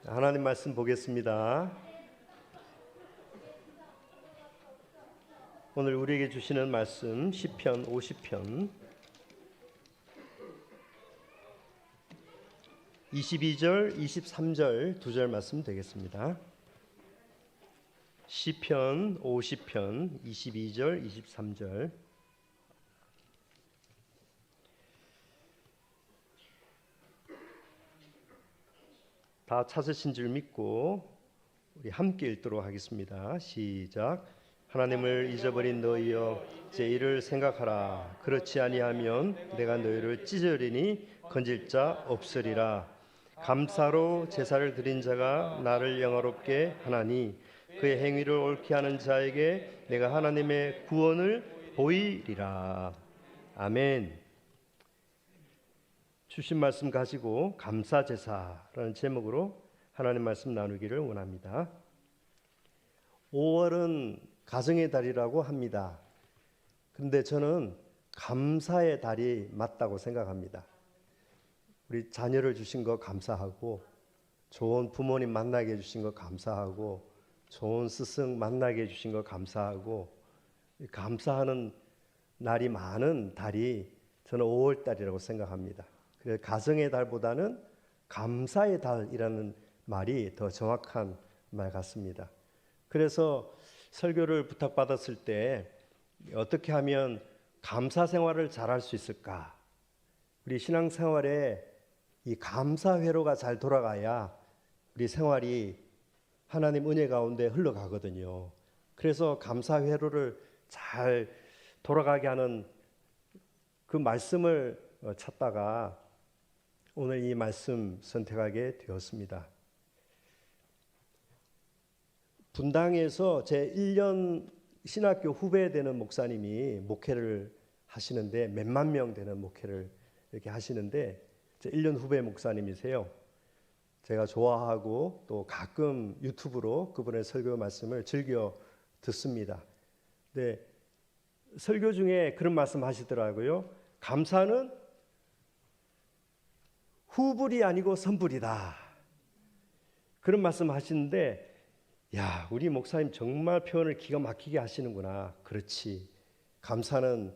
하나님 말씀 보겠습니다. 오늘 우리에게 주시는 말씀 시편 50편 22절, 23절 두 절 말씀 되겠습니다. 시편 50편 22절, 23절. 다 찾으신 줄 믿고 우리 함께 읽도록 하겠습니다. 시작. 하나님을 잊어버린 너희여, 제 일을 생각하라. 그렇지 아니하면 내가 너희를 찢으리니 건질 자 없으리라. 감사로 제사를 드린 자가 나를 영화롭게 하나니 그의 행위를 옳게 하는 자에게 내가 하나님의 구원을 보이리라. 아멘. 주신 말씀 가지고 감사제사라는 제목으로 하나님 말씀 나누기를 원합니다. 5월은 가정의 달이라고 합니다. 그런데 저는 감사의 달이 맞다고 생각합니다. 우리 자녀를 주신 거 감사하고, 좋은 부모님 만나게 해주신 거 감사하고, 좋은 스승 만나게 해주신 거 감사하고, 감사하는 날이 많은 달이 저는 5월 달이라고 생각합니다. 그래서 가정의 달보다는 감사의 달이라는 말이 더 정확한 말 같습니다. 그래서 설교를 부탁받았을 때 어떻게 하면 감사 생활을 잘할 수 있을까? 우리 신앙생활에 이 감사 회로가 잘 돌아가야 우리 생활이 하나님 은혜 가운데 흘러가거든요. 그래서 감사 회로를 잘 돌아가게 하는 그 말씀을 찾다가 오늘 이 말씀 선택하게 되었습니다. 분당에서 제 1년 신학교 후배 되는 목사님이 목회를 하시는데, 몇만 명 되는 목회를 이렇게 하시는데, 제 1년 후배 목사님이세요. 제가 좋아하고 또 가끔 유튜브로 그분의 설교 말씀을 즐겨 듣습니다. 근데 설교 중에 그런 말씀 하시더라고요. 감사는 후불이 아니고 선불이다. 그런 말씀 하시는데, 야, 우리 목사님 정말 표현을 기가 막히게 하시는구나. 그렇지. 감사는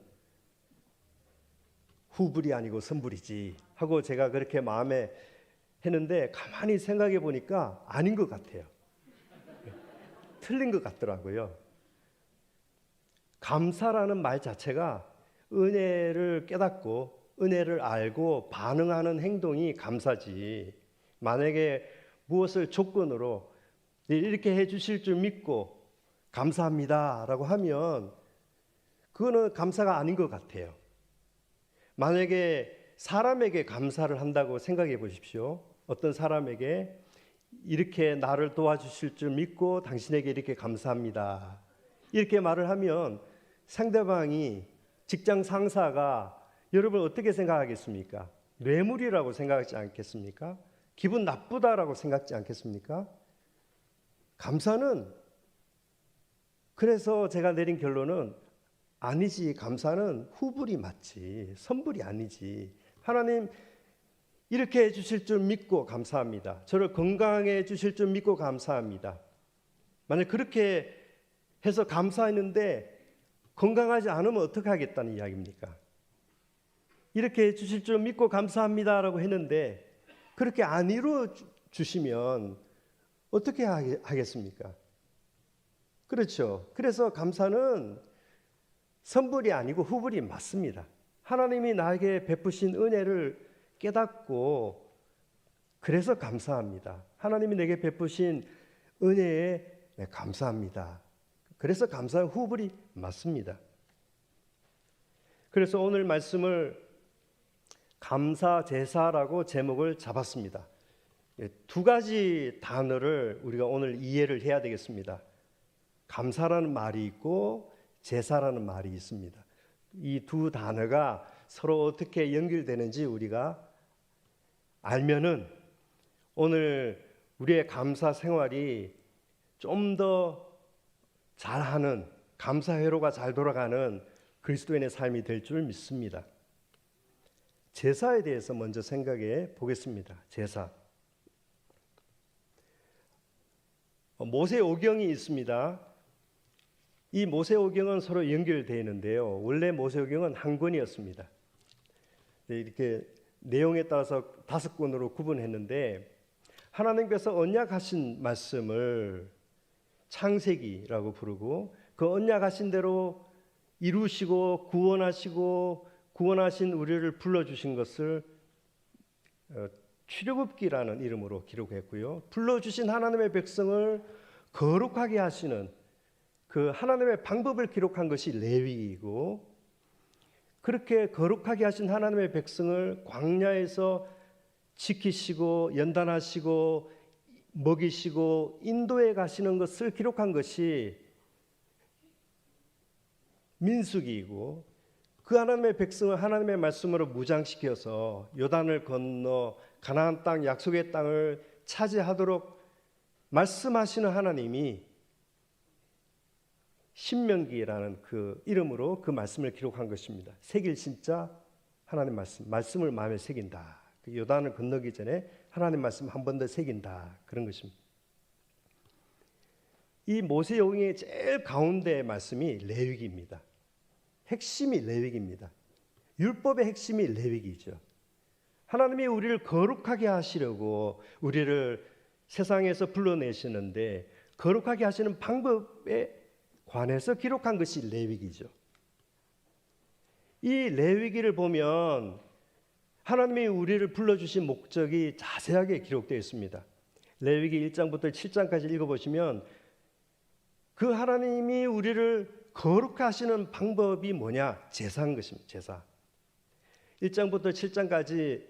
후불이 아니고 선불이지 하고 제가 그렇게 마음에 했는데, 가만히 생각해 보니까 아닌 것 같아요. 틀린 것 같더라고요. 감사라는 말 자체가 은혜를 깨닫고 은혜를 알고 반응하는 행동이 감사지, 만약에 무엇을 조건으로 이렇게 해주실 줄 믿고 감사합니다 라고 하면 그거는 감사가 아닌 것 같아요. 만약에 사람에게 감사를 한다고 생각해 보십시오. 어떤 사람에게 이렇게 나를 도와주실 줄 믿고 당신에게 이렇게 감사합니다 이렇게 말을 하면 상대방이, 직장 상사가 여러분 어떻게 생각하겠습니까? 뇌물이라고 생각하지 않겠습니까? 기분 나쁘다라고 생각하지 않겠습니까? 감사는, 그래서 제가 내린 결론은 아니지, 감사는 후불이 맞지 선불이 아니지. 하나님 이렇게 해주실 줄 믿고 감사합니다. 저를 건강하게 해주실 줄 믿고 감사합니다. 만약 그렇게 해서 감사했는데 건강하지 않으면 어떻게 하겠다는 이야기입니까? 이렇게 해주실 줄 믿고 감사합니다라고 했는데 그렇게 안 이루어 주시면 어떻게 하겠습니까? 그렇죠. 그래서 감사는 선불이 아니고 후불이 맞습니다. 하나님이 나에게 베푸신 은혜를 깨닫고 그래서 감사합니다. 하나님이 내게 베푸신 은혜에 감사합니다. 그래서 감사의 후불이 맞습니다. 그래서 오늘 말씀을 감사제사라고 제목을 잡았습니다. 두 가지 단어를 우리가 오늘 이해를 해야 되겠습니다. 감사라는 말이 있고 제사라는 말이 있습니다. 이 두 단어가 서로 어떻게 연결되는지 우리가 알면은 오늘 우리의 감사 생활이 좀 더 잘하는, 감사 회로가 잘 돌아가는 그리스도인의 삶이 될 줄 믿습니다. 제사에 대해서 먼저 생각해 보겠습니다. 제사. 모세오경이 있습니다. 이 모세오경은 서로 연결되어 있는데요. 원래 모세오경은 한 권이었습니다. 이렇게 내용에 따라서 5권으로 구분했는데 하나님께서 언약하신 말씀을 창세기라고 부르고 그 언약하신 대로 이루시고 구원하신 우리를 불러주신 것을 출애굽기라는 이름으로 기록했고요. 불러주신 하나님의 백성을 거룩하게 하시는 그 하나님의 방법을 기록한 것이 레위기이고, 그렇게 거룩하게 하신 하나님의 백성을 광야에서 지키시고 연단하시고 먹이시고 인도해 가시는 것을 기록한 것이 민수기이고, 그 하나님의 백성을 하나님의 말씀으로 무장시켜서 요단을 건너 가나안 땅 약속의 땅을 차지하도록 말씀하시는 하나님이 신명기라는 그 이름으로 그 말씀을 기록한 것입니다. 새길 진짜 하나님 말씀을 마음에 새긴다. 그 요단을 건너기 전에 하나님 말씀 한 번 더 새긴다. 그런 것입니다. 이 모세오경의 제일 가운데 말씀이 레위기입니다. 핵심이 레위기입니다. 율법의 핵심이 레위기죠. 하나님이 우리를 거룩하게 하시려고 우리를 세상에서 불러내시는데 거룩하게 하시는 방법에 관해서 기록한 것이 레위기죠. 이 레위기를 보면 하나님이 우리를 불러주신 목적이 자세하게 기록되어 있습니다. 레위기 1장부터 7장까지 읽어보시면 그 하나님이 우리를 거룩하시는 방법이 뭐냐? 제사인 것입니다. 제사. 1장부터 7장까지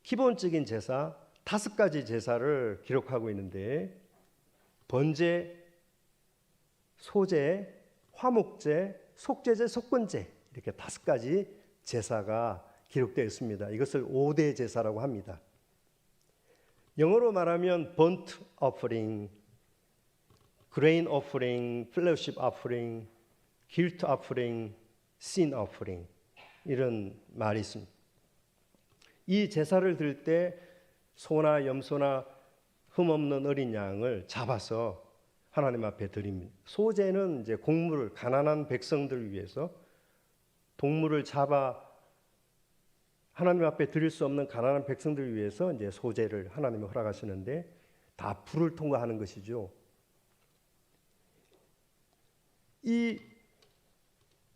기본적인 제사 5가지 제사를 기록하고 있는데 번제, 소제, 화목제, 속죄제, 속건제 이렇게 5가지 제사가 기록되어 있습니다. 이것을 5대 제사라고 합니다. 영어로 말하면 burnt offering, grain offering, fellowship offering, guilt offering, sin offering 이런 말이 있습니다. 이 제사를 드릴 때 소나 염소나 흠없는 어린 양을 잡아서 하나님 앞에 드립니다. 소제는 이제 곡물을 가난한 백성들을 위해서 동물을 잡아 하나님 앞에 드릴 수 없는 가난한 백성들을 위해서 이제 소제를 하나님이 허락하시는데 다 불을 통과하는 것이죠. 이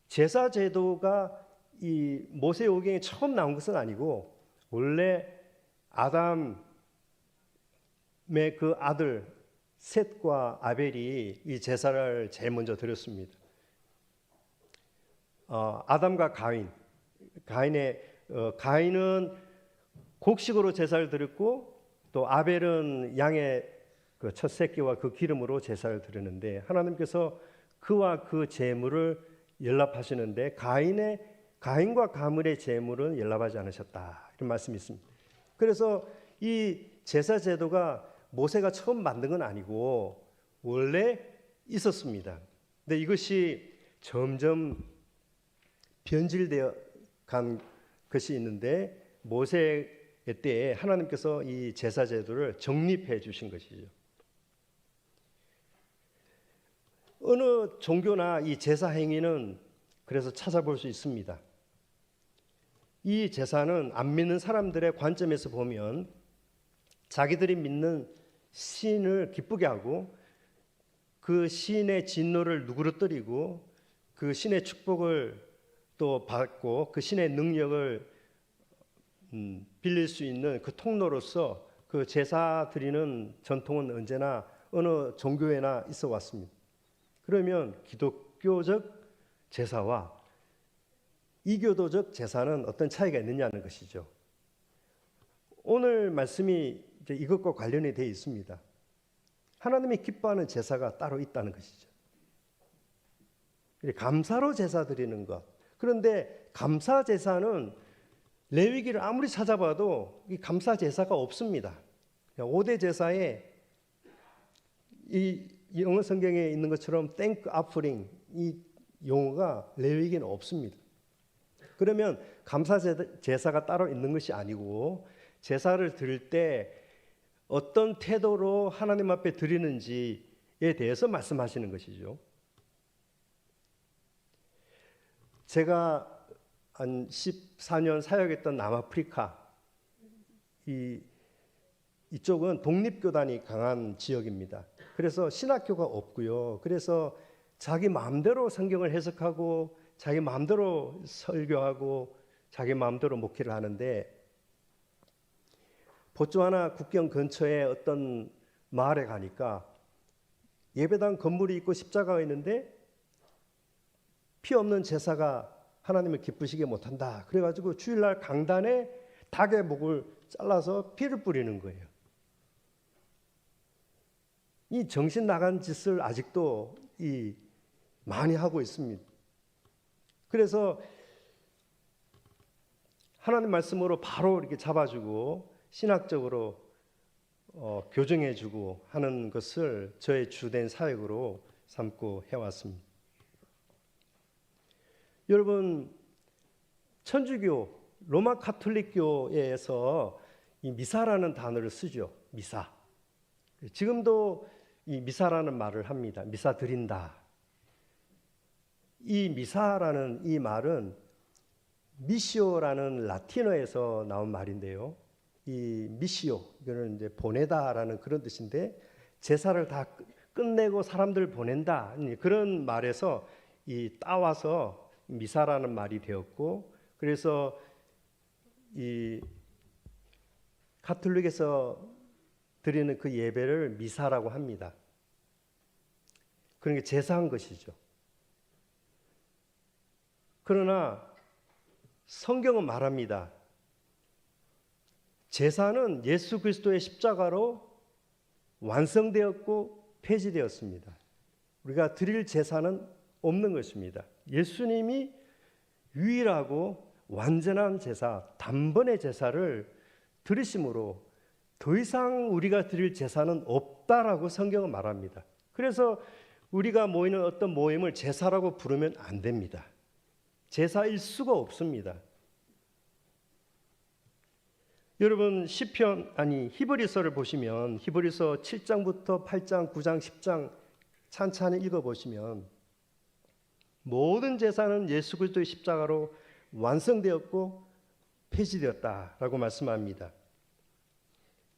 제사 제도가 이 모세오경에 처음 나온 것은 아니고 원래 아담의 그 아들 셋과 아벨이 이 제사를 제일 먼저 드렸습니다. 아담과 가인은 곡식으로 제사를 드렸고 또 아벨은 양의 그 첫 새끼와 그 기름으로 제사를 드렸는데 하나님께서 그와 그 제물을 연락하시는데 가인과 가물의 제물은 연락하지 않으셨다. 이런 말씀이 있습니다. 그래서 이 제사 제도가 모세가 처음 만든 건 아니고 원래 있었습니다. 근데 이것이 점점 변질되어 간 것이 있는데 모세의 때에 하나님께서 이 제사 제도를 정립해 주신 것이죠. 어느 종교나 이 제사 행위는 그래서 찾아볼 수 있습니다. 이 제사는 안 믿는 사람들의 관점에서 보면 자기들이 믿는 신을 기쁘게 하고 그 신의 진노를 누그러뜨리고 그 신의 축복을 또 받고 그 신의 능력을 빌릴 수 있는 그 통로로서 그 제사 드리는 전통은 언제나 어느 종교에나 있어 왔습니다. 그러면 기독교적 제사와 이교도적 제사는 어떤 차이가 있느냐는 것이죠. 오늘 말씀이 이제 이것과 관련이 되어 있습니다. 하나님이 기뻐하는 제사가 따로 있다는 것이죠. 감사로 제사 드리는 것. 그런데 감사 제사는 레위기를 아무리 찾아봐도 이 감사 제사가 없습니다. 5대 제사에 이 영어 성경에 있는 것처럼 thank offering 이 용어가 레위기는 없습니다. 그러면 감사 제사가 따로 있는 것이 아니고 제사를 드릴 때 어떤 태도로 하나님 앞에 드리는지 대해서 말씀하시는 것이죠. 제가 한 14년 사역했던 남아프리카, 이쪽은 독립교단이 강한 지역입니다. 그래서 신학교가 없고요. 그래서 자기 마음대로 성경을 해석하고 자기 마음대로 설교하고 자기 마음대로 목회를 하는데, 보츠와나 국경 근처에 어떤 마을에 가니까 예배당 건물이 있고 십자가가 있는데 피 없는 제사가 하나님을 기쁘시게 못한다. 그래가지고 주일날 강단에 닭의 목을 잘라서 피를 뿌리는 거예요. 이 정신 나간 짓을 아직도 많이 하고 있습니다. 그래서 하나님 말씀으로 바로 이렇게 잡아주고 신학적으로 교정해주고 하는 것을 저의 주된 사역으로 삼고 해왔습니다. 여러분, 천주교, 로마 가톨릭교에서 이 미사라는 단어를 쓰죠. 미사. 지금도 이 미사라는 말을 합니다. 미사 드린다. 이 미사라는 이 말은 미시오라는 라틴어에서 나온 말인데요. 이 미시오, 이거는 이제 보내다라는 그런 뜻인데, 제사를 다 끝내고 사람들 보낸다, 그런 말에서 따와서 미사라는 말이 되었고, 그래서 이 가톨릭에서 드리는 그 예배를 미사라고 합니다. 그러니까 제사한 것이죠. 그러나 성경은 말합니다. 제사는 예수 그리스도의 십자가로 완성되었고 폐지되었습니다. 우리가 드릴 제사는 없는 것입니다. 예수님이 유일하고 완전한 제사, 단번의 제사를 드리심으로 더 이상 우리가 드릴 제사는 없다라고 성경은 말합니다. 그래서 우리가 모이는 어떤 모임을 제사라고 부르면 안 됩니다. 제사일 수가 없습니다. 여러분, 히브리서를 보시면 히브리서 7장부터 8장, 9장, 10장 찬찬히 읽어보시면 모든 제사는 예수 그리스도의 십자가로 완성되었고 폐지되었다라고 말씀합니다.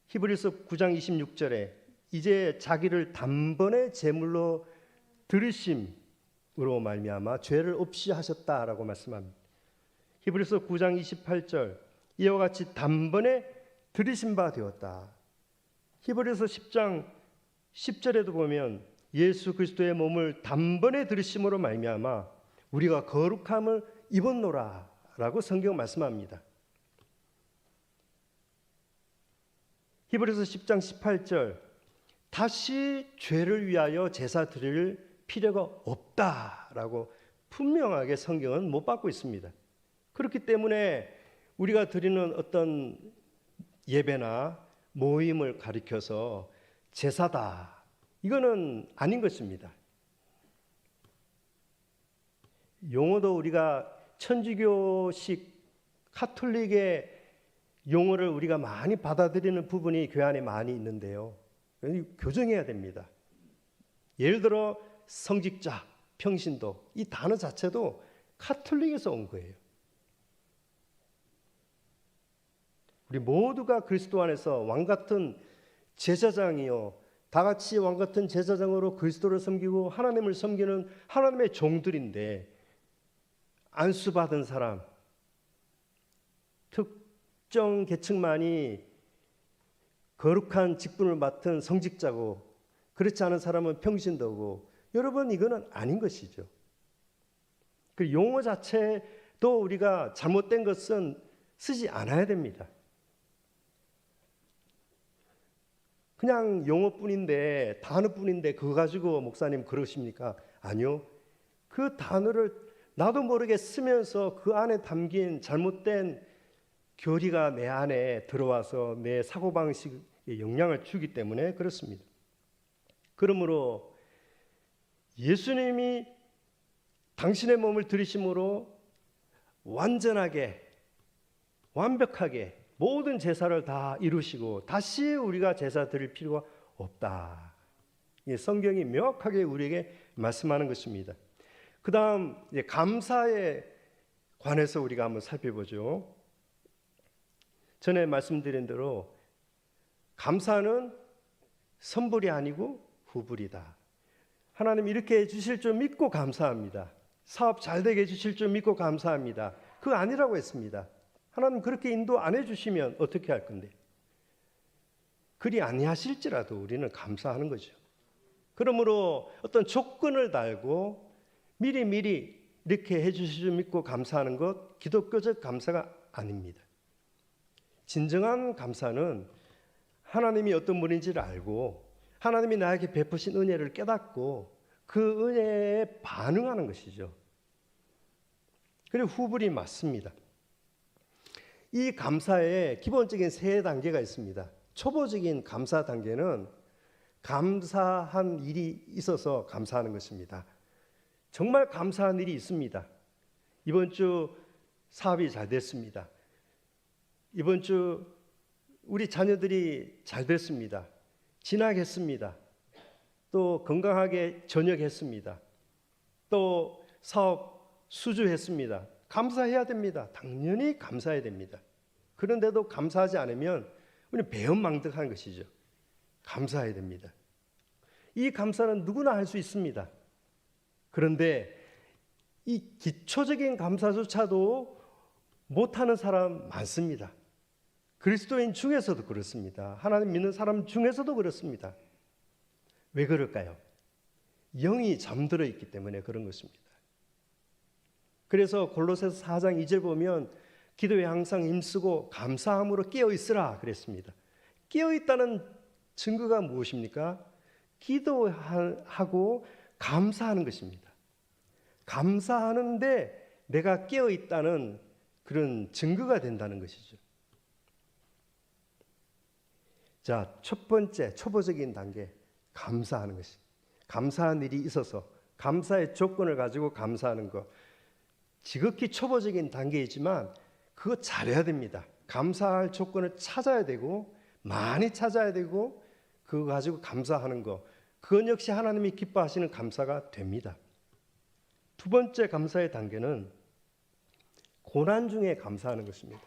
히브리서 9장 26절에 이제 자기를 단번에 제물로 드리심으로 말미암아 죄를 없이 하셨다라고 말씀합니다. 히브리서 9장 28절 이와 같이 단번에 드리신 바 되었다. 히브리서 10장 10절에도 보면 예수 그리스도의 몸을 단번에 드리심으로 말미암아 우리가 거룩함을 입었노라라고 성경 말씀합니다. 히브리서 10장 18절 다시 죄를 위하여 제사 드릴 필요가 없다라고 분명하게 성경은 못 받고 있습니다. 그렇기 때문에 우리가 드리는 어떤 예배나 모임을 가리켜서 제사다, 이거는 아닌 것입니다. 용어도 우리가 천주교식 가톨릭의 용어를 우리가 많이 받아들이는 부분이 교회 안에 많이 있는데요. 교정해야 됩니다. 예를 들어 성직자, 평신도, 이 단어 자체도 가톨릭에서 온 거예요. 우리 모두가 그리스도 안에서 왕같은 제사장이요, 다 같이 왕같은 제사장으로 그리스도를 섬기고 하나님을 섬기는 하나님의 종들인데, 안수받은 사람, 특정 계층만이 거룩한 직분을 맡은 성직자고, 그렇지 않은 사람은 평신도고, 여러분, 이거는 아닌 것이죠. 그 용어 자체도 우리가 잘못된 것은 쓰지 않아야 됩니다. 그냥 용어뿐인데, 단어뿐인데 그거 가지고 목사님 그러십니까? 아니요. 그 단어를 나도 모르게 쓰면서 그 안에 담긴 잘못된 교리가 내 안에 들어와서 내 사고방식에 영향을 주기 때문에 그렇습니다. 그러므로 예수님이 당신의 몸을 들이심으로 완전하게, 완벽하게 모든 제사를 다 이루시고 다시 우리가 제사 드릴 필요가 없다. 성경이 명확하게 우리에게 말씀하는 것입니다. 그 다음 감사에 관해서 우리가 한번 살펴보죠. 전에 말씀드린 대로 감사는 선불이 아니고 후불이다. 하나님 이렇게 해주실 줄 믿고 감사합니다. 사업 잘 되게 해주실 줄 믿고 감사합니다. 그거 아니라고 했습니다. 하나님 그렇게 인도 안 해주시면 어떻게 할 건데? 그리 아니하실지라도 우리는 감사하는 거죠. 그러므로 어떤 조건을 달고 미리 이렇게 해주실 줄 믿고 감사하는 것 기독교적 감사가 아닙니다. 진정한 감사는 하나님이 어떤 분인지를 알고 하나님이 나에게 베푸신 은혜를 깨닫고 그 은혜에 반응하는 것이죠. 그리고 후불이 맞습니다. 이 감사에 기본적인 세 단계가 있습니다. 초보적인 감사 단계는 감사한 일이 있어서 감사하는 것입니다. 정말 감사한 일이 있습니다. 이번 주 사업이 잘 됐습니다. 이번 주 우리 자녀들이 잘 됐습니다. 진학했습니다. 또 건강하게 전역했습니다. 또 사업 수주했습니다. 감사해야 됩니다. 당연히 감사해야 됩니다. 그런데도 감사하지 않으면 우리는 배은망덕한 것이죠. 감사해야 됩니다. 이 감사는 누구나 할 수 있습니다. 그런데 이 기초적인 감사조차도 못하는 사람 많습니다. 그리스도인 중에서도 그렇습니다. 하나님 믿는 사람 중에서도 그렇습니다. 왜 그럴까요? 영이 잠들어 있기 때문에 그런 것입니다. 그래서 골로새서 4장 2절 보면 기도에 항상 힘쓰고 감사함으로 깨어 있으라 그랬습니다. 깨어 있다는 증거가 무엇입니까? 기도하고 감사하는 것입니다. 감사하는데 내가 깨어 있다는 그런 증거가 된다는 것이죠. 자, 첫 번째 초보적인 단계 감사하는 것이. 감사한 일이 있어서 감사의 조건을 가지고 감사하는 것. 지극히 초보적인 단계이지만 그거 잘해야 됩니다. 감사할 조건을 찾아야 되고 많이 찾아야 되고 그거 가지고 감사하는 것. 그건 역시 하나님이 기뻐하시는 감사가 됩니다. 두 번째 감사의 단계는 고난 중에 감사하는 것입니다.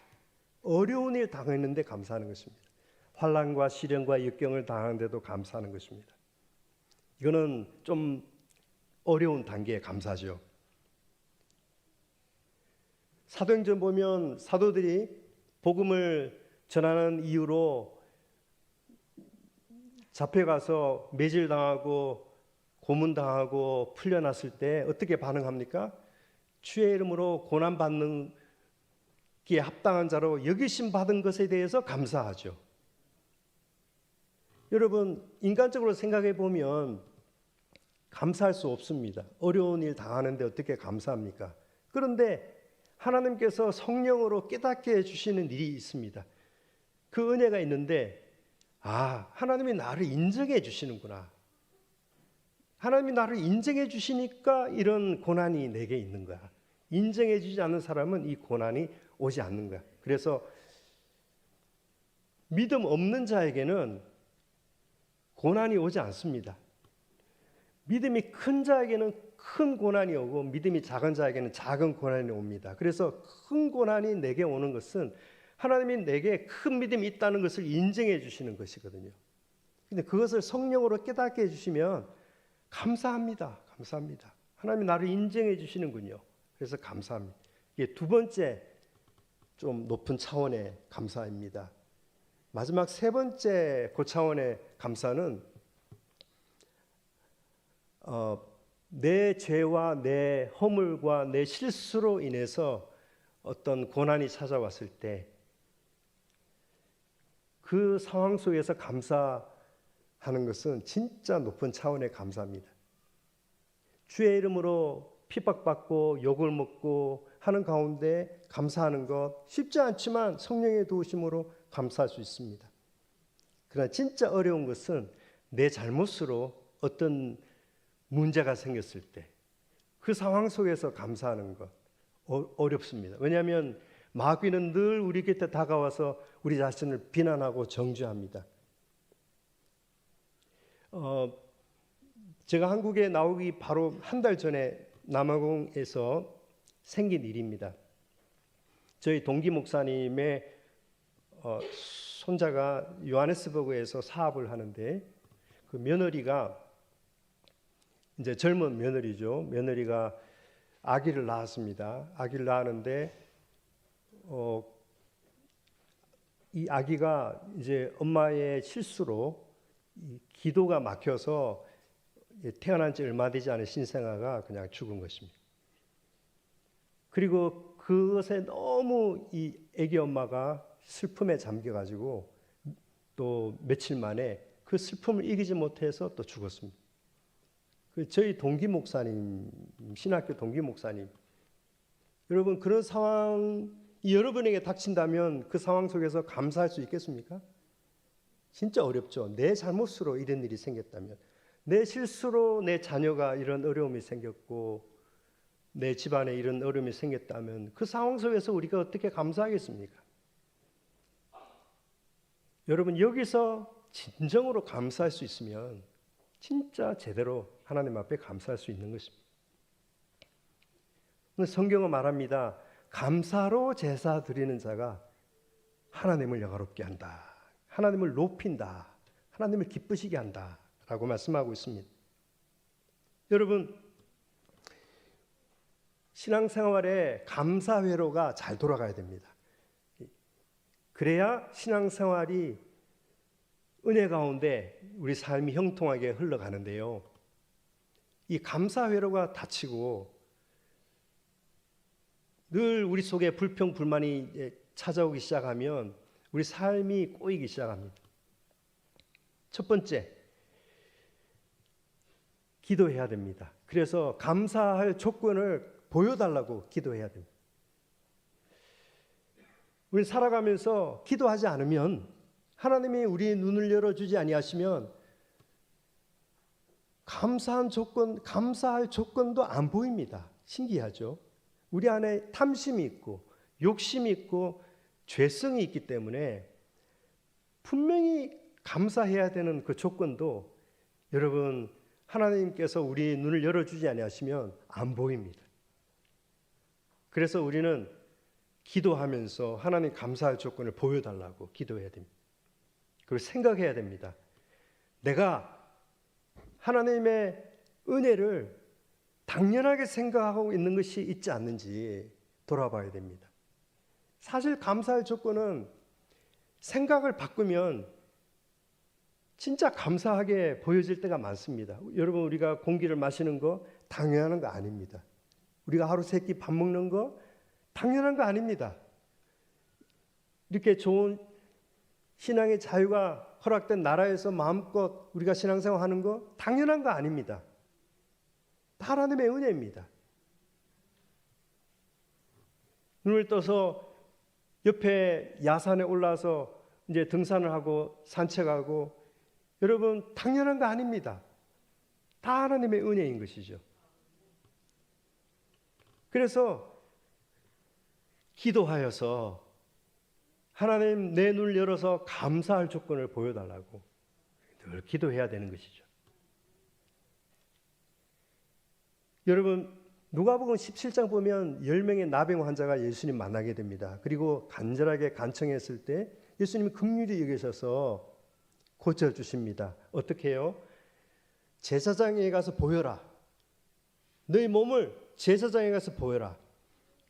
어려운 일 당했는데 감사하는 것입니다. 환난과 시련과 역경을 당하는데도 감사하는 것입니다. 이거는 좀 어려운 단계의 감사죠. 사도행전 보면 사도들이 복음을 전하는 이유로 잡혀가서 매질당하고 고문당하고 풀려났을 때 어떻게 반응합니까? 주의 이름으로 고난받는 게 합당한 자로 여기심 받은 것에 대해서 감사하죠. 여러분 인간적으로 생각해 보면 감사할 수 없습니다. 어려운 일 당하는데 어떻게 감사합니까? 그런데 하나님께서 성령으로 깨닫게 해주시는 일이 있습니다. 그 은혜가 있는데 하나님이 나를 인정해 주시는구나. 하나님이 나를 인정해 주시니까 이런 고난이 내게 있는 거야. 인정해 주지 않는 사람은 이 고난이 오지 않는 거야. 그래서 믿음 없는 자에게는 고난이 오지 않습니다. 믿음이 큰 자에게는 큰 고난이 오고 믿음이 작은 자에게는 작은 고난이 옵니다. 그래서 큰 고난이 내게 오는 것은 하나님이 내게 큰 믿음이 있다는 것을 인정해 주시는 것이거든요. 근데 그것을 성령으로 깨닫게 해주시면 감사합니다. 감사합니다. 하나님이 나를 인정해 주시는군요. 그래서 감사합니다. 이게 두 번째 좀 높은 차원의 감사입니다. 마지막 세 번째 고차원의 감사는 내 죄와 내 허물과 내 실수로 인해서 어떤 고난이 찾아왔을 때 그 상황 속에서 감사하는 것은 진짜 높은 차원의 감사입니다. 주의 이름으로 핍박받고 욕을 먹고 하는 가운데 감사하는 것 쉽지 않지만 성령의 도우심으로 감사할 수 있습니다. 그러나 진짜 어려운 것은 내 잘못으로 어떤 문제가 생겼을 때 그 상황 속에서 감사하는 것 어렵습니다. 왜냐하면 마귀는 늘 우리 곁에 다가와서 우리 자신을 비난하고 정죄합니다. 제가 한국에 나오기 바로 한 달 전에 남아공에서 생긴 일입니다. 저희 동기 목사님의 손자가 요하네스버그에서 사업을 하는데 그 며느리가 이제 젊은 며느리죠. 며느리가 아기를 낳았습니다. 아기를 낳았는데 이 아기가 이제 엄마의 실수로 이 기도가 막혀서 태어난 지 얼마 되지 않은 신생아가 그냥 죽은 것입니다. 그리고 그것에 너무 이 아기 엄마가 슬픔에 잠겨가지고 또 며칠 만에 그 슬픔을 이기지 못해서 또 죽었습니다. 저희 동기 목사님, 신학교 동기 목사님, 여러분 그런 상황이 여러분에게 닥친다면 그 상황 속에서 감사할 수 있겠습니까? 진짜 어렵죠. 내 잘못으로 이런 일이 생겼다면, 내 실수로 내 자녀가 이런 어려움이 생겼고 내 집안에 이런 어려움이 생겼다면 그 상황 속에서 우리가 어떻게 감사하겠습니까? 여러분 여기서 진정으로 감사할 수 있으면 진짜 제대로 하나님 앞에 감사할 수 있는 것입니다. 성경은 말합니다. 감사로 제사 드리는 자가 하나님을 영화롭게 한다. 하나님을 높인다. 하나님을 기쁘시게 한다. 라고 말씀하고 있습니다. 여러분 신앙생활에 감사회로가 잘 돌아가야 됩니다. 그래야 신앙생활이 은혜 가운데 우리 삶이 형통하게 흘러가는데요. 이 감사회로가 닫히고 늘 우리 속에 불평, 불만이 찾아오기 시작하면 우리 삶이 꼬이기 시작합니다. 첫 번째, 기도해야 됩니다. 그래서 감사할 조건을 보여달라고 기도해야 됩니다. 우리 살아가면서 기도하지 않으면 하나님이 우리의 눈을 열어주지 아니하시면 감사할 조건도 안 보입니다. 신기하죠? 우리 안에 탐심이 있고 욕심이 있고 죄성이 있기 때문에 분명히 감사해야 되는 그 조건도 여러분 하나님께서 우리 눈을 열어주지 아니하시면 안 보입니다. 그래서 우리는 기도하면서 하나님 감사할 조건을 보여달라고 기도해야 됩니다. 그리고 생각해야 됩니다. 내가 하나님의 은혜를 당연하게 생각하고 있는 것이 있지 않는지 돌아봐야 됩니다. 사실 감사할 조건은 생각을 바꾸면 진짜 감사하게 보여질 때가 많습니다. 여러분 우리가 공기를 마시는 거 당연한 거 아닙니다. 우리가 하루 세 끼 밥 먹는 거 당연한 거 아닙니다. 이렇게 좋은 신앙의 자유가 허락된 나라에서 마음껏 우리가 신앙생활하는 거 당연한 거 아닙니다. 다 하나님의 은혜입니다. 눈을 떠서 옆에 야산에 올라서 이제 등산을 하고 산책하고 여러분 당연한 거 아닙니다. 다 하나님의 은혜인 것이죠. 그래서 기도하여서 하나님 내 눈을 열어서 감사할 조건을 보여달라고 늘 기도해야 되는 것이죠. 여러분 누가복음 17장 보면 10명의 나병 환자가 예수님 만나게 됩니다. 그리고 간절하게 간청했을 때 예수님이 긍휼히 여기셔서 고쳐주십니다. 어떻게 해요? 제사장에 가서 보여라. 너희 몸을 제사장에 가서 보여라.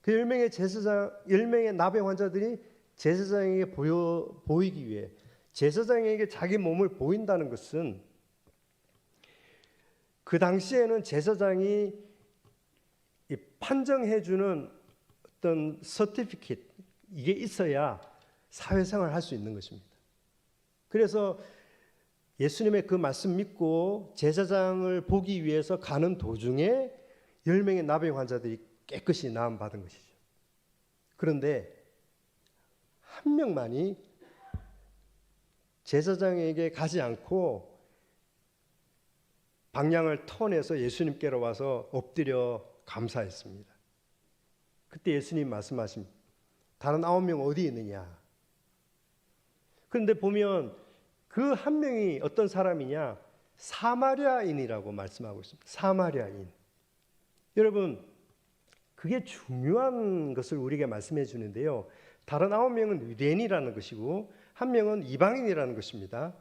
그 10명의 나병 환자들이 제사장에게 보이기 위해 제사장에게 자기 몸을 보인다는 것은 그 당시에는 제사장이 판정해주는 어떤 서티피킷 이게 있어야 사회생활을 할 수 있는 것입니다. 그래서 예수님의 그 말씀 믿고 제사장을 보기 위해서 가는 도중에 10명의 나병 환자들이 깨끗이 나음 받은 것이죠. 그런데 한 명만이 제사장에게 가지 않고 방향을 턴해서 예수님께로 와서 엎드려 감사했습니다. 그때 예수님 말씀하십니다. 다른 9명 어디 있느냐? 그런데 보면 그 한 명이 어떤 사람이냐? 사마리아인이라고 말씀하고 있습니다. 사마리아인. 여러분, 그게 중요한 것을 우리에게 말씀해 주는데요. 다른 9명은 유대인이라는 것이고 한 명은 이방인이라는 것입니다.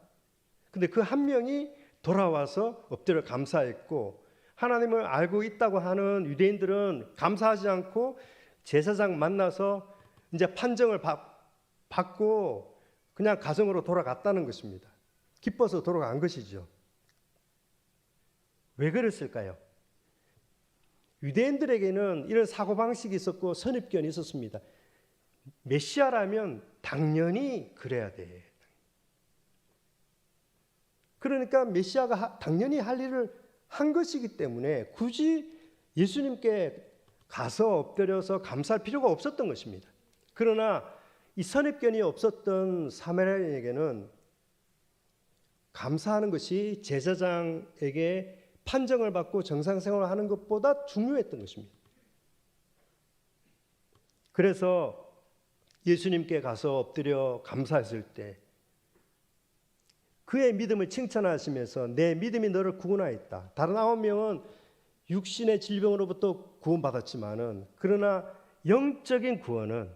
근데 그 한 명이 돌아와서 엎드려 감사했고, 하나님을 알고 있다고 하는 유대인들은 감사하지 않고 제사장 만나서 이제 판정을 받고 그냥 가정으로 돌아갔다는 것입니다. 기뻐서 돌아간 것이죠. 왜 그랬을까요? 유대인들에게는 이런 사고방식이 있었고 선입견이 있었습니다. 메시아라면 당연히 그래야 돼. 그러니까 메시아가 당연히 할 일을 한 것이기 때문에 굳이 예수님께 가서 엎드려서 감사할 필요가 없었던 것입니다. 그러나 이 선입견이 없었던 사마리아인에게는 감사하는 것이 제사장에게 판정을 받고 정상생활을 하는 것보다 중요했던 것입니다. 그래서 예수님께 가서 엎드려 감사했을 때 그의 믿음을 칭찬하시면서 내 믿음이 너를 구원하였다. 다른 9명은 육신의 질병으로부터 구원받았지만은 그러나 영적인 구원은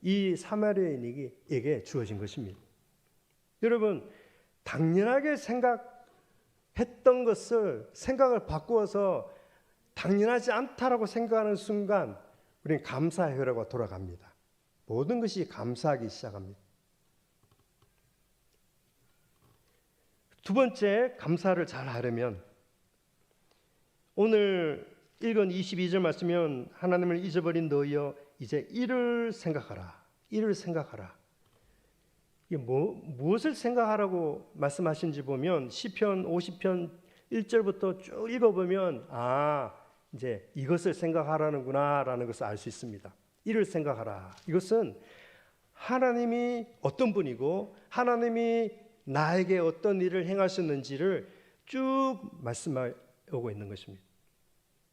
이 사마리아인에게 주어진 것입니다. 여러분, 당연하게 생각했던 것을 생각을 바꾸어서 당연하지 않다라고 생각하는 순간 우리는 감사의 회로가 돌아갑니다. 모든 것이 감사하기 시작합니다. 두 번째, 감사를 잘 하려면 오늘 읽은 22절 말씀은 하나님을 잊어버린 너희여 이제 이를 생각하라. 이를 생각하라. 이게 무엇을 생각하라고 말씀하신지 보면 시편 50편 1절부터 쭉 읽어보면 이제 이것을 생각하라는구나 라는 것을 알 수 있습니다. 이를 생각하라. 이것은 하나님이 어떤 분이고 하나님이 나에게 어떤 일을 행하셨는지를 쭉 말씀하고 있는 것입니다.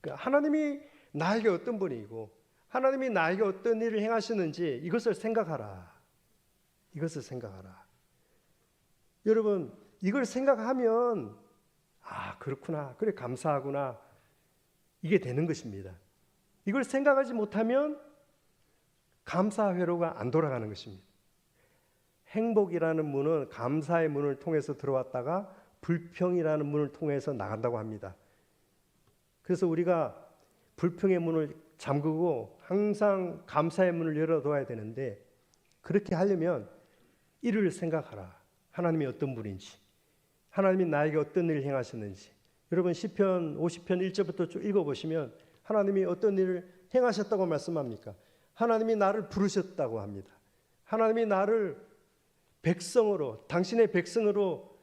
그러니까 하나님이 나에게 어떤 분이고 하나님이 나에게 어떤 일을 행하셨는지 이것을 생각하라. 이것을 생각하라. 여러분, 이걸 생각하면 그렇구나. 그래 감사하구나. 이게 되는 것입니다. 이걸 생각하지 못하면 감사 회로가 안 돌아가는 것입니다. 행복이라는 문은 감사의 문을 통해서 들어왔다가 불평이라는 문을 통해서 나간다고 합니다. 그래서 우리가 불평의 문을 잠그고 항상 감사의 문을 열어둬야 되는데 그렇게 하려면 이를 생각하라. 하나님이 어떤 분인지, 하나님이 나에게 어떤 일을 행하셨는지. 여러분 시편 50편 1절부터 쭉 읽어보시면 하나님이 어떤 일을 행하셨다고 말씀합니까? 하나님이 나를 부르셨다고 합니다. 하나님이 나를 백성으로, 당신의 백성으로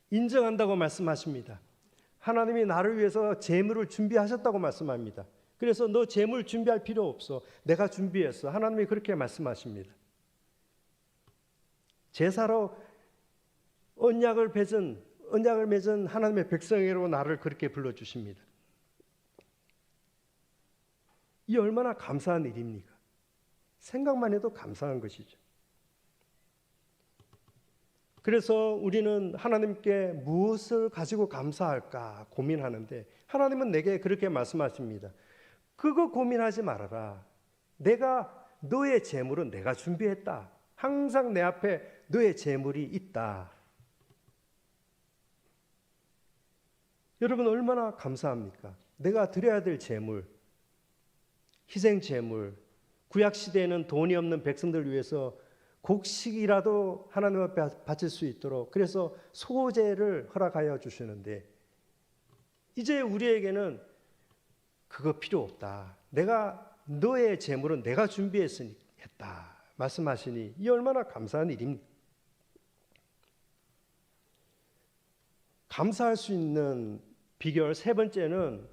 인정한다고 말씀하십니다. 하나님이 나를 위해서 재물을 준비하셨다고 말씀합니다. 그래서 너 재물 준비할 필요 없어. 내가 준비했어. 하나님이 그렇게 말씀하십니다. 제사로 언약을 맺은 하나님의 백성으로 나를 그렇게 불러주십니다. 이 얼마나 감사한 일입니까? 생각만 해도 감사한 것이죠. 그래서 우리는 하나님께 무엇을 가지고 감사할까 고민하는데 하나님은 내게 그렇게 말씀하십니다. 그거 고민하지 말아라. 너의 재물은 내가 준비했다. 항상 내 앞에 너의 재물이 있다. 여러분 얼마나 감사합니까? 내가 드려야 될 재물, 희생 재물, 구약 시대에는 돈이 없는 백성들을 위해서 곡식이라도 하나님 앞에 바칠 수 있도록 그래서 소제를 허락하여 주시는데 이제 우리에게는 그거 필요 없다. 너의 재물은 내가 준비했으니 했다. 말씀하시니 이 얼마나 감사한 일입니까? 감사할 수 있는 비결 세 번째는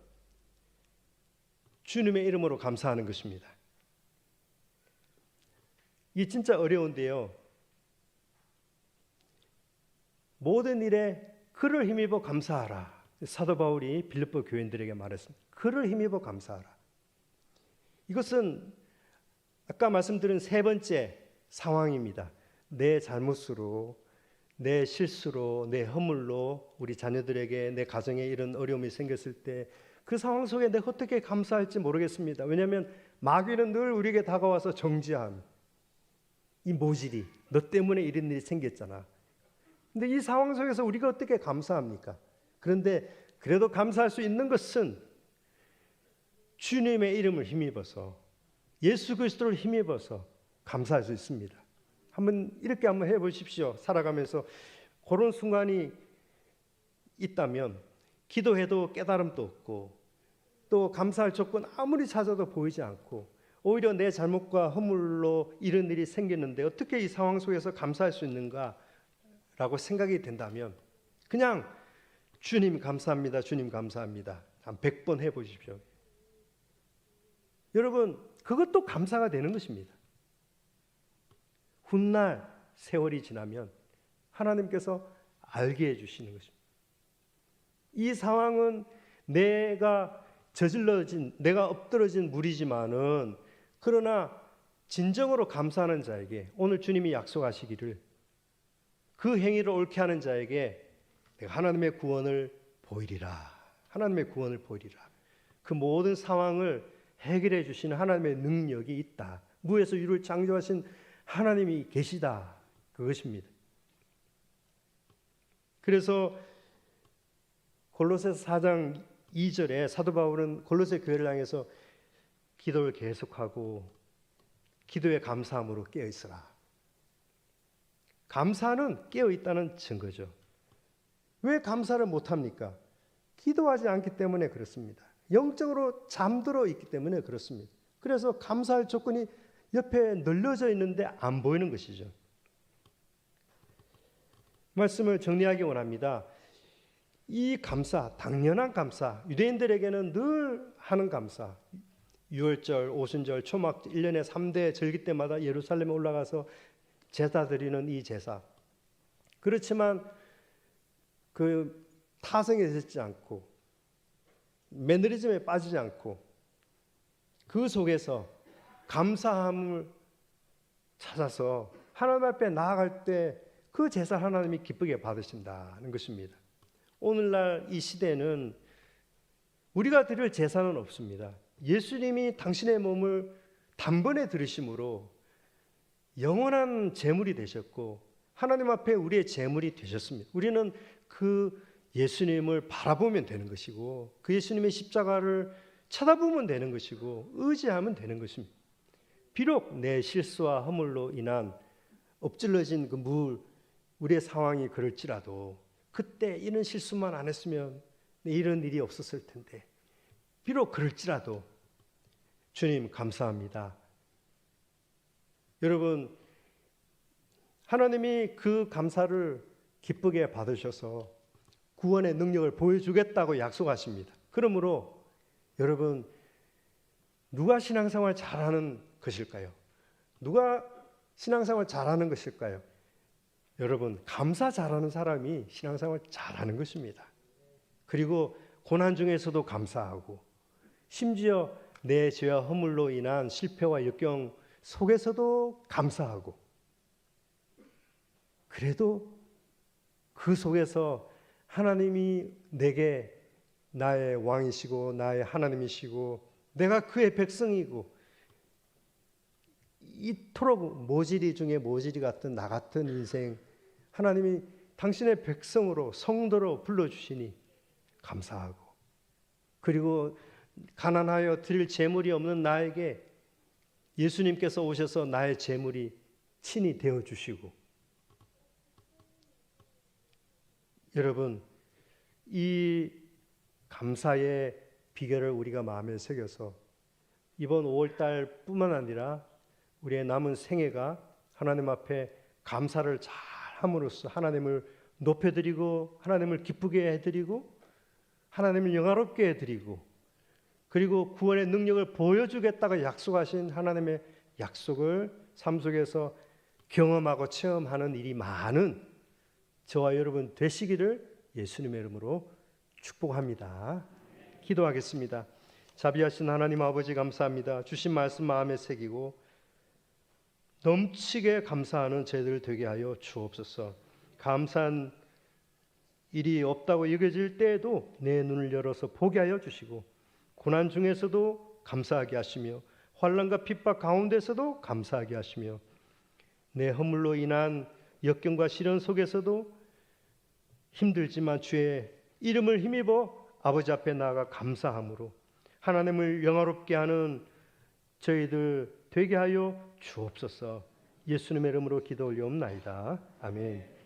주님의 이름으로 감사하는 것입니다. 이게 진짜 어려운데요. 모든 일에 그를 힘입어 감사하라. 사도 바울이 빌립보 교인들에게 말했습니다. 그를 힘입어 감사하라. 이것은 아까 말씀드린 세 번째 상황입니다. 내 잘못으로 내 실수로, 내 허물로 우리 자녀들에게, 내 가정에 이런 어려움이 생겼을 때 그 상황 속에 내가 어떻게 감사할지 모르겠습니다. 왜냐하면 마귀는 늘 우리에게 다가와서 정죄함, 이 모질이 너 때문에 이런 일이 생겼잖아. 근데 이 상황 속에서 우리가 어떻게 감사합니까? 그런데 그래도 감사할 수 있는 것은 주님의 이름을 힘입어서, 예수 그리스도를 힘입어서 감사할 수 있습니다. 이렇게 한번 해보십시오. 살아가면서 그런 순간이 있다면 기도해도 깨달음도 없고 또 감사할 조건 아무리 찾아도 보이지 않고 오히려 내 잘못과 허물로 이런 일이 생겼는데 어떻게 이 상황 속에서 감사할 수 있는가라고 생각이 된다면 그냥 주님 감사합니다, 주님 감사합니다 한 100번 해보십시오. 여러분, 그것도 감사가 되는 것입니다. 훗날 세월이 지나면 하나님께서 알게 해주시는 것입니다. 이 상황은 내가 엎드러진 물이지만은 그러나 진정으로 감사하는 자에게 오늘 주님이 약속하시기를 그 행위를 옳게 하는 자에게 내가 하나님의 구원을 보이리라. 하나님의 구원을 보이리라. 그 모든 상황을 해결해 주시는 하나님의 능력이 있다. 무에서 유를 창조하신 하나님이 계시다. 그것입니다. 그래서 골로새서 4장 2절에 사도 바울은 골로새 교회를 향해서 기도를 계속하고 기도에 감사함으로 깨어있어라. 감사는 깨어있다는 증거죠. 왜 감사를 못합니까? 기도하지 않기 때문에 그렇습니다. 영적으로 잠들어 있기 때문에 그렇습니다. 그래서 감사할 조건이 옆에 널려져 있는데 안 보이는 것이죠. 말씀을 정리하기 원합니다. 이 감사, 당연한 감사, 유대인들에게는 늘 하는 감사, 유월절, 오순절, 초막 1년에 3대 절기 때마다 예루살렘에 올라가서 제사 드리는 이 제사. 그렇지만 그 타성에 듣지 않고 매너리즘에 빠지지 않고 그 속에서 감사함을 찾아서 하나님 앞에 나아갈 때 그 제사 하나님이 기쁘게 받으신다는 것입니다. 오늘날 이 시대는 우리가 드릴 제사는 없습니다. 예수님이 당신의 몸을 단번에 들으심으로 영원한 제물이 되셨고 하나님 앞에 우리의 제물이 되셨습니다. 우리는 그 예수님을 바라보면 되는 것이고 그 예수님의 십자가를 쳐다보면 되는 것이고 의지하면 되는 것입니다. 비록 내 실수와 허물로 인한 엎질러진 그 우리의 상황이 그럴지라도 그때 이런 실수만 안 했으면 이런 일이 없었을 텐데 비록 그럴지라도 주님 감사합니다. 여러분, 하나님이 그 감사를 기쁘게 받으셔서 구원의 능력을 보여주겠다고 약속하십니다. 그러므로 여러분, 누가 신앙생활 잘하는 것일까요? 누가 신앙생활 잘하는 것일까요? 여러분, 감사 잘하는 사람이 신앙생활 잘하는 것입니다. 그리고 고난 중에서도 감사하고 심지어 내 죄와 허물로 인한 실패와 역경 속에서도 감사하고 그래도 그 속에서 하나님이 내게 나의 왕이시고 나의 하나님이시고 내가 그의 백성이고 이토록 모질이 중에 모질이 같은 나 같은 인생 하나님이 당신의 백성으로 성도로 불러주시니 감사하고 그리고 가난하여 드릴 재물이 없는 나에게 예수님께서 오셔서 나의 재물이 친히 되어주시고 여러분 이 감사의 비결을 우리가 마음에 새겨서 이번 5월달 뿐만 아니라 우리의 남은 생애가 하나님 앞에 감사를 잘 함으로써 하나님을 높여드리고 하나님을 기쁘게 해드리고 하나님을 영화롭게 해드리고 그리고 구원의 능력을 보여주겠다고 약속하신 하나님의 약속을 삶 속에서 경험하고 체험하는 일이 많은 저와 여러분 되시기를 예수님의 이름으로 축복합니다. 기도하겠습니다. 자비하신 하나님 아버지 감사합니다. 주신 말씀 마음에 새기고 넘치게 감사하는 저희들 되게 하여 주옵소서. 감사한 일이 없다고 여겨질 때에도 내 눈을 열어서 보게 하여 주시고, 고난 중에서도 감사하게 하시며 환난과 핍박 가운데서도 감사하게 하시며, 내 허물로 인한 역경과 시련 속에서도 힘들지만 주의 이름을 힘입어 아버지 앞에 나아가 감사함으로 하나님을 영화롭게 하는 저희들 되게 하여 주옵소서. 예수님의 이름으로 기도 올리옵나이다. 아멘.